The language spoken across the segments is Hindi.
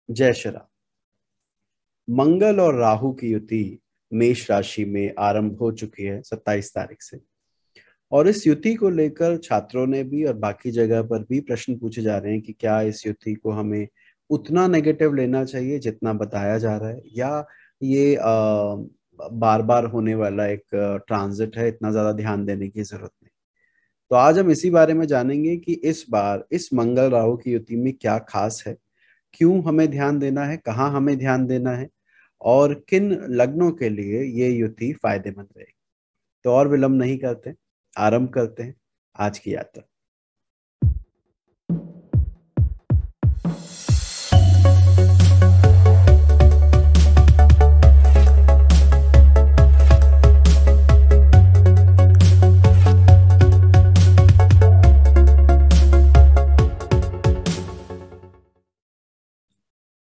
जय श्री राम। मंगल और राहु की युति मेष राशि में आरंभ हो चुकी है 27 तारीख से। और इस युति को लेकर छात्रों ने भी और बाकी जगह पर भी प्रश्न पूछे जा रहे हैं कि क्या इस युति को हमें उतना नेगेटिव लेना चाहिए जितना बताया जा रहा है, या ये बार बार होने वाला एक ट्रांजिट है, इतना ज्यादा ध्यान देने की जरूरत नहीं। तो आज हम इसी बारे में जानेंगे कि इस बार इस मंगल राहु की युति में क्या खास है, क्यों हमें ध्यान देना है, कहाँ हमें ध्यान देना है, और किन लग्नों के लिए ये युति फायदेमंद रहेगी। तो और विलंब नहीं करते, आरंभ करते हैं आज की यात्रा।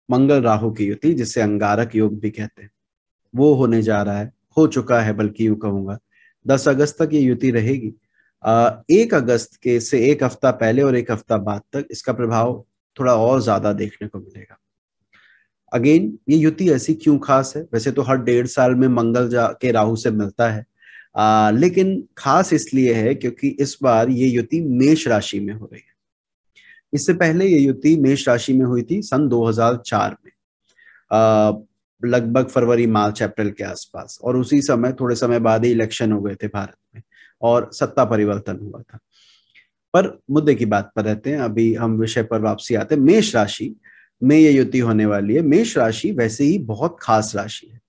मंगल राहु की युति, जिसे अंगारक योग भी कहते हैं, वो होने जा रहा है, हो चुका है, बल्कि यूं कहूंगा 10 अगस्त तक ये युति रहेगी। 1 अगस्त के से एक हफ्ता पहले और एक हफ्ता बाद तक इसका प्रभाव थोड़ा और ज्यादा देखने को मिलेगा। अगेन, ये युति ऐसी क्यों खास है? वैसे तो हर 1.5 साल में मंगल जा के राहु से मिलता है, लेकिन खास इसलिए है क्योंकि इस बार ये युति मेष राशि में हो रही है। इससे पहले ये युति मेष राशि में हुई थी सन 2004 में, लगभग फरवरी मार्च अप्रैल के आसपास, और उसी समय थोड़े समय बाद ही इलेक्शन हो गए थे भारत में और सत्ता परिवर्तन हुआ था। पर मुद्दे की बात पर रहते हैं, अभी हम विषय पर वापसी आते हैं। मेष राशि में ये युति होने वाली है। मेष राशि वैसे ही बहुत खास राशि है,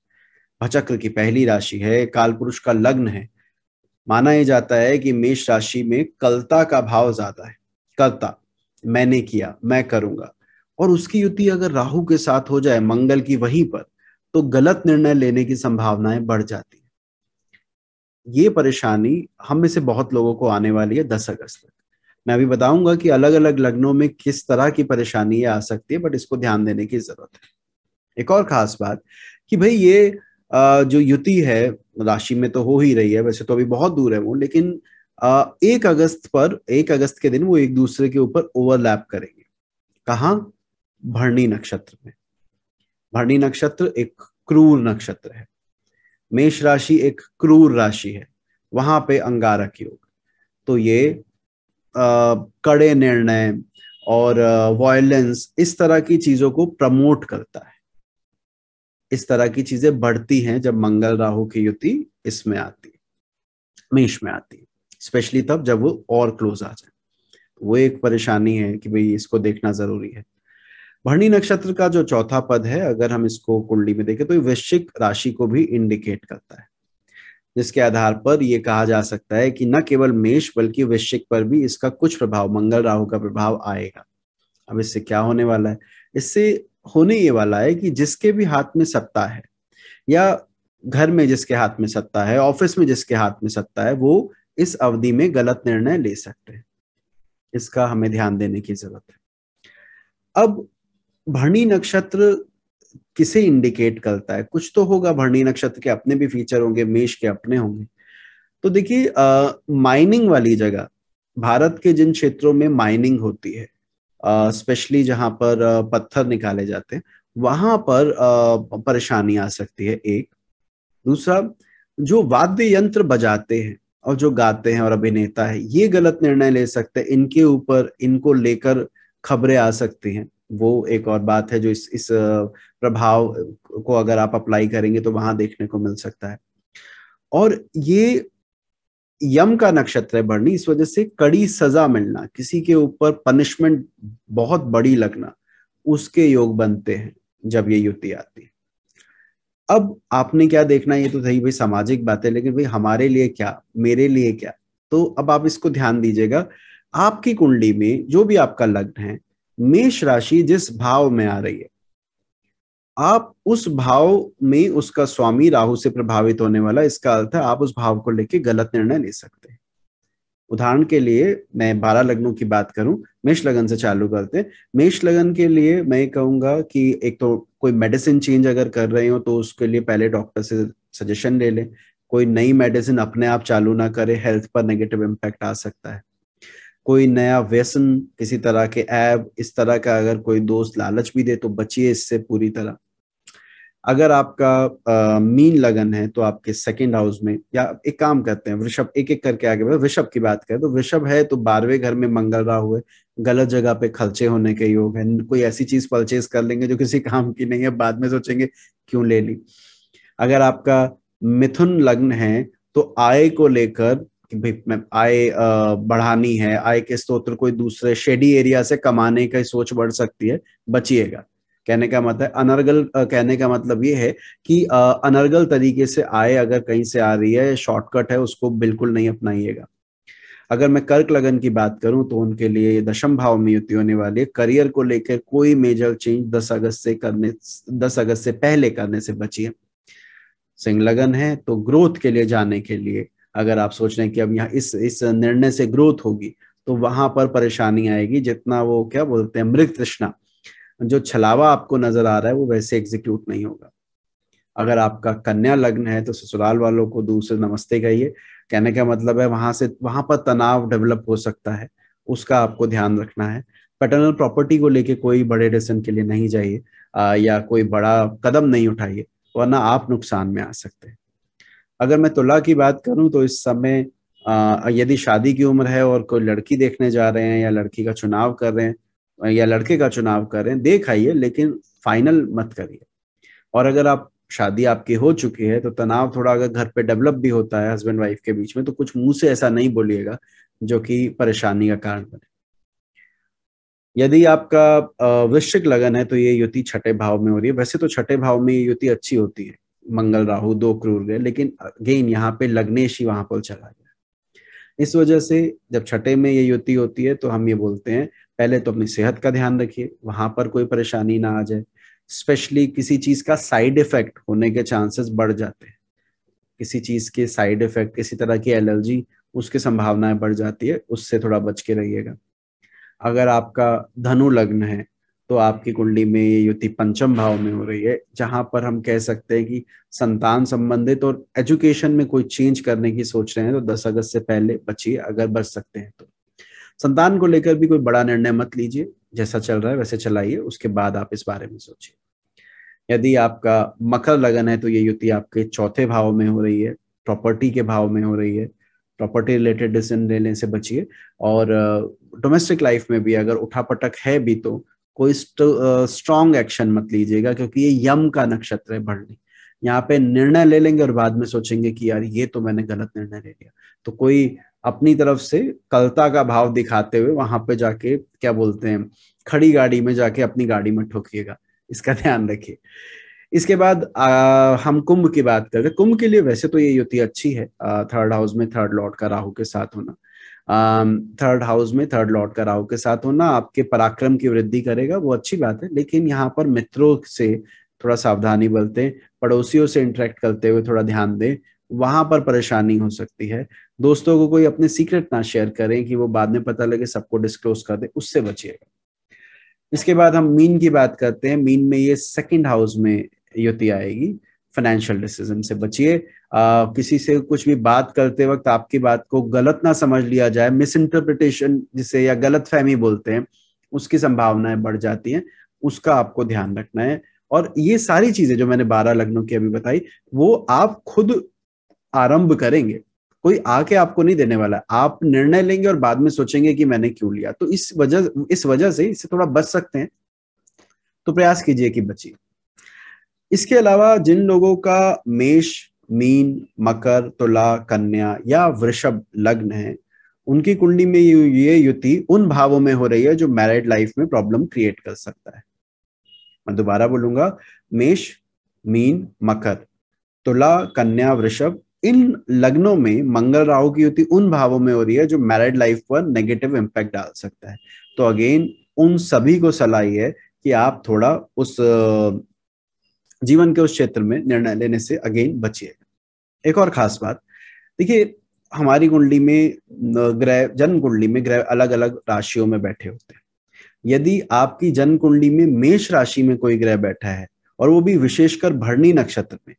भचक्र की पहली राशि है, काल पुरुष का लग्न है। माना यह जाता है कि मेष राशि में कलता का भाव ज्यादा है। कर्ता, मैंने किया, मैं करूंगा, और उसकी युति अगर राहु के साथ हो जाए मंगल की वहीं पर, तो गलत निर्णय लेने की संभावनाएं बढ़ जाती है। ये परेशानी हम में से बहुत लोगों को आने वाली है 10 अगस्त तक। मैं अभी बताऊंगा कि अलग अलग लग्नों में किस तरह की परेशानी आ सकती है, बट इसको ध्यान देने की जरूरत है। एक और खास बात कि भाई ये जो युति है राशि में तो हो ही रही है, वैसे तो अभी बहुत दूर है वो, लेकिन 1 अगस्त के दिन वो एक दूसरे के ऊपर ओवरलैप करेंगे। कहाँ? भरणी नक्षत्र में। भरणी नक्षत्र एक क्रूर नक्षत्र है, मेष राशि एक क्रूर राशि है, वहां पे अंगारक योग। तो ये कड़े निर्णय और वायलेंस, इस तरह की चीजों को प्रमोट करता है। इस तरह की चीजें बढ़ती हैं जब मंगल राहु की युति इसमें आती है, मेष में आती है, स्पेशली तब जब वो और क्लोज आ जाए। वो एक परेशानी है कि भाई इसको देखना जरूरी है। भरणी नक्षत्र का जो चौथा पद है, अगर हम इसको कुंडली में देखें तो ये वृश्चिक राशि को भी इंडिकेट करता है, जिसके आधार पर यह कहा जा सकता है कि न केवल मेष बल्कि वृश्चिक पर भी इसका कुछ प्रभाव, मंगल राहु का प्रभाव आएगा। अब इससे क्या होने वाला है? इससे होने ये वाला है कि जिसके भी हाथ में सत्ता है, या घर में जिसके हाथ में सत्ता है, ऑफिस में जिसके हाथ में सत्ता है, वो इस अवधि में गलत निर्णय ले सकते हैं। इसका हमें ध्यान देने की जरूरत है। अब भरणी नक्षत्र किसे इंडिकेट करता है? कुछ तो होगा, भरणी नक्षत्र के अपने भी फीचर होंगे, मेष के अपने होंगे। तो देखिए, माइनिंग वाली जगह, भारत के जिन क्षेत्रों में माइनिंग होती है, स्पेशली जहां पर पत्थर निकाले जाते हैं, वहां पर परेशानी आ सकती है। एक दूसरा, जो वाद्य यंत्र बजाते हैं और जो गाते हैं और अभिनेता है, ये गलत निर्णय ले सकते हैं, इनके ऊपर, इनको लेकर खबरें आ सकती हैं। वो एक और बात है जो इस प्रभाव को अगर आप अप्लाई करेंगे तो वहां देखने को मिल सकता है। और ये यम का नक्षत्र है भरणी, इस वजह से कड़ी सजा मिलना, किसी के ऊपर पनिशमेंट बहुत बड़ी लगना, उसके योग बनते हैं जब ये युति आती है। अब आपने क्या देखना है, ये तो सही भाई सामाजिक बात है, लेकिन भाई हमारे लिए क्या, मेरे लिए क्या? तो अब आप इसको ध्यान दीजिएगा। आपकी कुंडली में जो भी आपका लग्न है, मेष राशि जिस भाव में आ रही है, आप उस भाव में, उसका स्वामी राहु से प्रभावित होने वाला, इसका अर्थ है आप उस भाव को लेके गलत निर्णय ले सकते हैं। उदाहरण के लिए मैं 12 लग्नों की बात करूं, मेष लगन से चालू करते हैं। मेष लगन के लिए मैं कहूंगा कि एक तो कोई मेडिसिन चेंज अगर कर रहे हो तो उसके लिए पहले डॉक्टर से सजेशन ले लें। कोई नई मेडिसिन अपने आप चालू ना करे, हेल्थ पर नेगेटिव इम्पैक्ट आ सकता है। कोई नया व्यसन, किसी तरह के ऐब, इस तरह का अगर कोई दोस्त लालच भी दे तो बचिए इससे पूरी तरह। अगर आपका मीन लगन है तो आपके सेकंड हाउस में, या एक काम करते हैं वृषभ, एक एक करके आगे बढ़े। वृषभ की बात करें तो वृषभ है तो 12वें घर में मंगल राहु है, गलत जगह पे खर्चे होने के योग है। कोई ऐसी चीज परचेज कर लेंगे जो किसी काम की नहीं है, बाद में सोचेंगे क्यों ले ली। अगर आपका मिथुन लग्न है तो आय को लेकर कि भाई मैं आय बढ़ानी है, आय के स्रोत कोई दूसरे शेडी एरिया से कमाने की सोच बढ़ सकती है, बचिएगा। कहने का मतलब अनर्गल, कहने का मतलब ये है कि अनर्गल तरीके से आय अगर कहीं से आ रही है, शॉर्टकट है, उसको बिल्कुल नहीं अपनाइएगा। अगर मैं कर्क लगन की बात करूं तो उनके लिए ये दशम भाव में युति होने वाली है। करियर को लेकर कोई मेजर चेंज 10 अगस्त से पहले करने से बचिए। सिंह लगन है तो ग्रोथ के लिए जाने के लिए अगर आप सोच रहे हैं कि अब यहाँ इस निर्णय से ग्रोथ होगी, तो वहां पर परेशानी आएगी। जितना वो क्या बोलते हैं मृग तृष्णा, जो छलावा आपको नजर आ रहा है वो वैसे एग्जीक्यूट नहीं होगा। अगर आपका कन्या लग्न है तो ससुराल वालों को दूर से नमस्ते कहिए। कहने का मतलब है वहां पर तनाव डेवलप हो सकता है, उसका आपको ध्यान रखना है। पैटर्नल प्रॉपर्टी को लेके कोई बड़े डिसीजन के लिए नहीं जाइए, या कोई बड़ा कदम नहीं उठाइए, वरना आप नुकसान में आ सकते हैं। अगर मैं तुला की बात करूं तो इस समय यदि शादी की उम्र है और कोई लड़की देखने जा रहे हैं, या लड़की का चुनाव कर रहे हैं, या लड़के का चुनाव कर रहे हैं, देख आइए, लेकिन फाइनल मत करिए। और अगर आप शादी आपकी हो चुकी है तो तनाव थोड़ा अगर घर पे डेवलप भी होता है हस्बैंड वाइफ के बीच में, तो कुछ मुंह से ऐसा नहीं बोलिएगा जो कि परेशानी का कारण बने। यदि आपका वृश्चिक लगन है तो ये युति छठे भाव में हो रही है। वैसे तो छठे भाव में ये युति अच्छी होती है, मंगल राहु 2 क्रूर गए, लेकिन अगेन यहाँ पे लग्नेश ही वहां पर चला गया। इस वजह से जब छठे में ये युति होती है तो हम ये बोलते हैं पहले तो अपनी सेहत का ध्यान रखिए, वहां पर कोई परेशानी ना आ जाए। स्पेशली किसी चीज का साइड इफेक्ट होने के चांसेस बढ़ जाते हैं। किसी चीज के साइड इफेक्ट, किसी तरह की एलर्जी, उसकी संभावनाएं बढ़ जाती है, उससे थोड़ा बच के रहिएगा। अगर आपका धनु लग्न है तो आपकी कुंडली में ये युति पंचम भाव में हो रही है, जहां पर हम कह सकते हैं कि संतान संबंधित और एजुकेशन में कोई चेंज करने की सोच रहे हैं तो 10 अगस्त से पहले बचिए, अगर बच सकते हैं तो। संतान को लेकर भी कोई बड़ा निर्णय मत लीजिए, जैसा चल रहा है वैसे चलाइए, उसके बाद आप इस बारे में सोचिए। यदि आपका मकर लगन है तो ये युति आपके चौथे भाव में हो रही है, प्रॉपर्टी के भाव में हो रही है। प्रॉपर्टी रिलेटेड डिसीजन लेने से बचिए। और डोमेस्टिक लाइफ में भी अगर उठापटक है भी तो कोई स्ट्रॉन्ग एक्शन मत लीजिएगा, क्योंकि ये यम का नक्षत्र है भरणी। यहाँ पे निर्णय ले लेंगे और बाद में सोचेंगे कि यार ये तो मैंने गलत निर्णय ले लिया। तो कोई अपनी तरफ से कलता का भाव दिखाते हुए वहां पे जाके क्या बोलते हैं खड़ी गाड़ी में जाके अपनी गाड़ी में ठोकिएगा, इसका ध्यान रखिए। इसके बाद हम कुंभ की बात करते हैं। कुंभ के लिए वैसे तो ये युति अच्छी है, थर्ड हाउस में थर्ड लॉर्ड का राहु के साथ होना। थर्ड हाउस में थर्ड लॉर्ड का राहु के साथ होना आपके पराक्रम की वृद्धि करेगा, वो अच्छी बात है। लेकिन यहाँ पर मित्रों से थोड़ा सावधानी बरतें, पड़ोसियों से इंटरेक्ट करते हुए थोड़ा ध्यान दें, वहां पर परेशानी हो सकती है। दोस्तों को कोई अपने सीक्रेट ना शेयर करें कि वो बाद में पता लगे सबको डिस्क्लोज कर दे, उससे बचिएगा। इसके बाद हम मीन की बात करते हैं। मीन में ये सेकंड हाउस में युति आएगी। फाइनेंशियल डिसीजन से बचिए। किसी से कुछ भी बात करते वक्त आपकी बात को गलत ना समझ लिया जाए, मिस इंटरप्रिटेशन जिसे या गलत फहमी बोलते हैं, उसकी संभावनाएं बढ़ जाती हैं, उसका आपको ध्यान रखना है। और ये सारी चीजें जो मैंने 12 लग्नों की अभी बताई, वो आप खुद आरंभ करेंगे, कोई आके आपको नहीं देने वाला। आप निर्णय लेंगे और बाद में सोचेंगे कि मैंने क्यों लिया। तो इस वजह से इससे थोड़ा बच सकते हैं, तो प्रयास कीजिए कि बचिए। इसके अलावा जिन लोगों का मेष, मीन, मकर, तुला, कन्या या वृषभ लग्न है, उनकी कुंडली में ये युति उन भावों में हो रही है जो मैरिड लाइफ में प्रॉब्लम क्रिएट कर सकता है। मैं दोबारा बोलूंगा, मेष, मीन, मकर, तुला, कन्या, वृषभ, इन लग्नों में मंगल राहु की युति उन भावों में हो रही है जो मैरिड लाइफ पर नेगेटिव इंपैक्ट डाल सकता है। तो अगेन उन सभी को सलाह है कि आप थोड़ा उस जीवन के उस क्षेत्र में निर्णय लेने से अगेन बचिएगा। एक और खास बात देखिए, हमारी कुंडली में ग्रह, जन्म कुंडली में ग्रह अलग अलग राशियों में बैठे होते हैं। यदि आपकी जन्म कुंडली में मेष राशि में कोई ग्रह बैठा है और वो भी विशेषकर भरणी नक्षत्र में,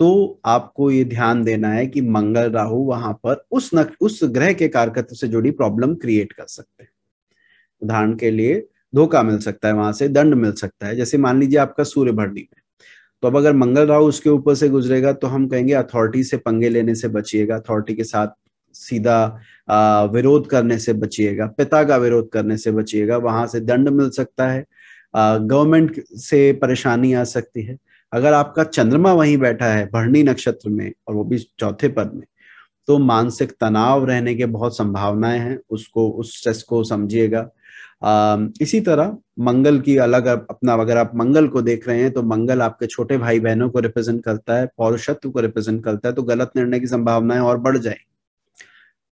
तो आपको ये ध्यान देना है कि मंगल राहु वहां पर उस ग्रह के कारकत्व से जुड़ी प्रॉब्लम क्रिएट कर सकते हैं। उदाहरण के लिए धोखा मिल सकता है, वहां से दंड मिल सकता है। जैसे मान लीजिए आपका सूर्य भरणी में, तो अब अगर मंगल राहु उसके ऊपर से गुजरेगा तो हम कहेंगे अथॉरिटी से पंगे लेने से बचिएगा, अथॉरिटी के साथ सीधा विरोध करने से बचिएगा, पिता का विरोध करने से बचिएगा, वहां से दंड मिल सकता है, गवर्नमेंट से परेशानी आ सकती है। अगर आपका चंद्रमा वहीं बैठा है भरणी नक्षत्र में और वो भी चौथे पद में, तो मानसिक तनाव रहने के बहुत संभावनाएं हैं, उसको उस स्ट्रेस को समझिएगा। इसी तरह मंगल की अलग अपना, अगर आप मंगल को देख रहे हैं तो मंगल आपके छोटे भाई बहनों को रिप्रेजेंट करता है, पौरुषत्व को रिप्रेजेंट करता है, तो गलत निर्णय की संभावनाएं और बढ़ जाएंगी।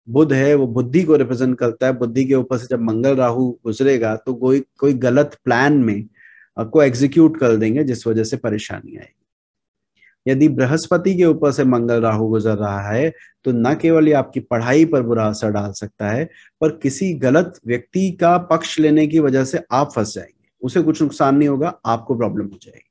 बुध है वो बुद्धि को रिप्रेजेंट करता है, बुद्धि के ऊपर से जब मंगल राहु गुजरेगा तो कोई गलत प्लान में को एग्जीक्यूट कर देंगे जिस वजह से परेशानी आएगी। यदि बृहस्पति के ऊपर से मंगल राहु गुजर रहा है तो न केवल ये आपकी पढ़ाई पर बुरा असर डाल सकता है, पर किसी गलत व्यक्ति का पक्ष लेने की वजह से आप फंस जाएंगे। उसे कुछ नुकसान नहीं होगा, आपको प्रॉब्लम हो जाएगी।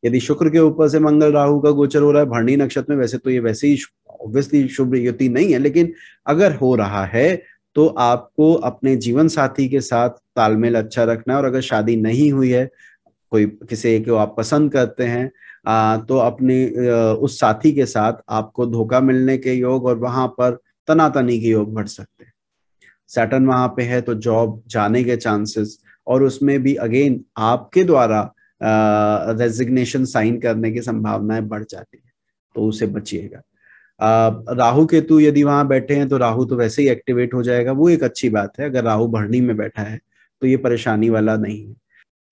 यदि शुक्र के ऊपर से मंगल राहु का गोचर हो रहा है भरणी नक्षत्र में, वैसे तो ये वैसे ही ऑब्वियसली शुभ युति नहीं है, लेकिन अगर हो रहा है तो आपको अपने जीवन साथी के साथ तालमेल अच्छा रखना है। और अगर शादी नहीं हुई है, कोई किसी एक को आप पसंद करते हैं, तो अपने उस साथी के साथ आपको धोखा मिलने के योग और वहां पर तनातनी के योग बढ़ सकते हैं। सैटर्न वहां पे है तो जॉब जाने के चांसेस, और उसमें भी अगेन आपके द्वारा रेजिग्नेशन साइन करने की संभावनाएं बढ़ जाती है, तो उसे बचिएगा। राहु केतु यदि वहां बैठे हैं तो राहु तो वैसे ही एक्टिवेट हो जाएगा, वो एक अच्छी बात है। अगर राहु भरणी में बैठा है तो ये परेशानी वाला नहीं है।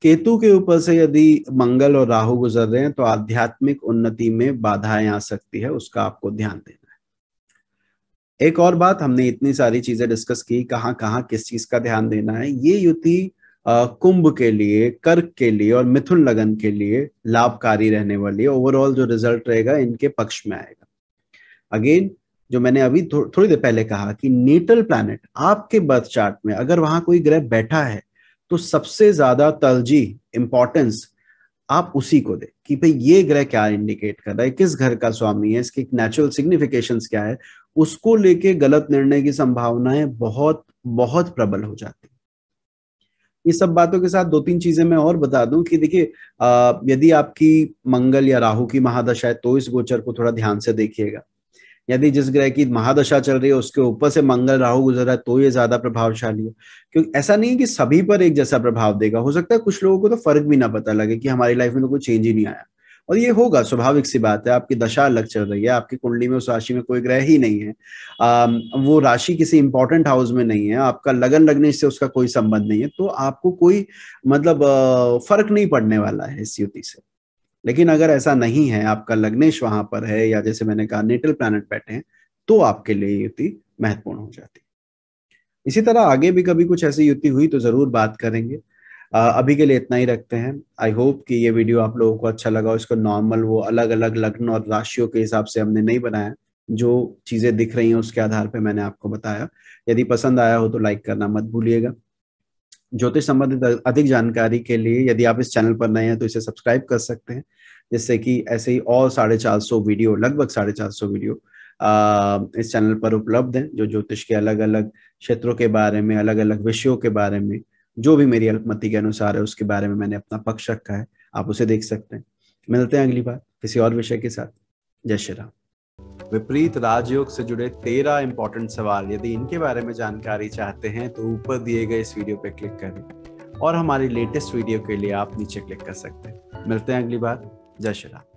केतु के ऊपर से यदि मंगल और राहु गुजर रहे हैं तो आध्यात्मिक उन्नति में बाधाएं आ सकती है, उसका आपको ध्यान देना है। एक और बात, हमने इतनी सारी चीजें डिस्कस की, कहाँ कहाँ किस चीज का ध्यान देना है। ये युति कुंभ के लिए, कर्क के लिए और मिथुन लगन के लिए लाभकारी रहने वाली है। ओवरऑल जो रिजल्ट रहेगा इनके पक्ष में आएगा। अगेन जो मैंने अभी थोड़ी देर पहले कहा कि नेटल प्लैनेट आपके बर्थ चार्ट में अगर वहां कोई ग्रह बैठा है तो सबसे ज्यादा तरजीह इंपॉर्टेंस आप उसी को दे कि भाई ये ग्रह क्या इंडिकेट कर रहा है, किस घर का स्वामी है, इसकी नेचुरल सिग्निफिकेशंस क्या है। उसको लेके गलत निर्णय की संभावनाएं बहुत बहुत प्रबल हो जाती है। ये सब बातों के साथ दो तीन चीजें मैं और बता दूं कि देखिए, यदि आपकी मंगल या राहु की महादशा है तो इस गोचर को थोड़ा ध्यान से देखिएगा। यदि जिस ग्रह की महादशा चल रही है उसके ऊपर से मंगल राहु गुजर रहा है तो ये ज्यादा प्रभावशाली है, क्योंकि ऐसा नहीं है कि सभी पर एक जैसा प्रभाव देगा। हो सकता है कुछ लोगों को तो फर्क भी ना पता लगे कि हमारी लाइफ में तो कोई चेंज ही नहीं आया, और ये होगा, स्वाभाविक सी बात है। आपकी दशा अलग चल रही है, आपकी कुंडली में उस राशि में कोई ग्रह ही नहीं है, वो राशि किसी इंपॉर्टेंट हाउस में नहीं है, आपका लगन लगने से उसका कोई संबंध नहीं है, तो आपको कोई मतलब फर्क नहीं पड़ने वाला है इस युति से। लेकिन अगर ऐसा नहीं है, आपका लग्नेश वहां पर है या जैसे मैंने कहा नेटल प्लैनेट बैठे हैं, तो आपके लिए युति महत्वपूर्ण हो जाती है। इसी तरह आगे भी कभी कुछ ऐसी युति हुई तो जरूर बात करेंगे। अभी के लिए इतना ही रखते हैं। आई होप कि ये वीडियो आप लोगों को अच्छा लगा। इसको नॉर्मल वो अलग अलग लग्न और राशियों के हिसाब से हमने नहीं बनाया, जो चीजें दिख रही हैं उसके आधार पर मैंने आपको बताया। यदि पसंद आया हो तो लाइक करना मत भूलिएगा। ज्योतिष संबंधित अधिक जानकारी के लिए यदि आप इस चैनल पर नए हैं तो इसे सब्सक्राइब कर सकते हैं, जिससे कि ऐसे ही और 450 वीडियो, लगभग 450 वीडियो इस चैनल पर उपलब्ध हैं, जो ज्योतिष के अलग अलग क्षेत्रों के बारे में, अलग अलग विषयों के बारे में, जो भी मेरी अल्पमति के अनुसार है उसके बारे में मैंने अपना पक्ष रखा है, आप उसे देख सकते हैं। मिलते हैं अगली बार किसी और विषय के साथ। जय श्री राम। विपरीत राजयोग से जुड़े 13 इंपॉर्टेंट सवाल, यदि इनके बारे में जानकारी चाहते हैं तो ऊपर दिए गए इस वीडियो पर क्लिक करें, और हमारी लेटेस्ट वीडियो के लिए आप नीचे क्लिक कर सकते हैं। मिलते हैं अगली बार। जय श्री राम।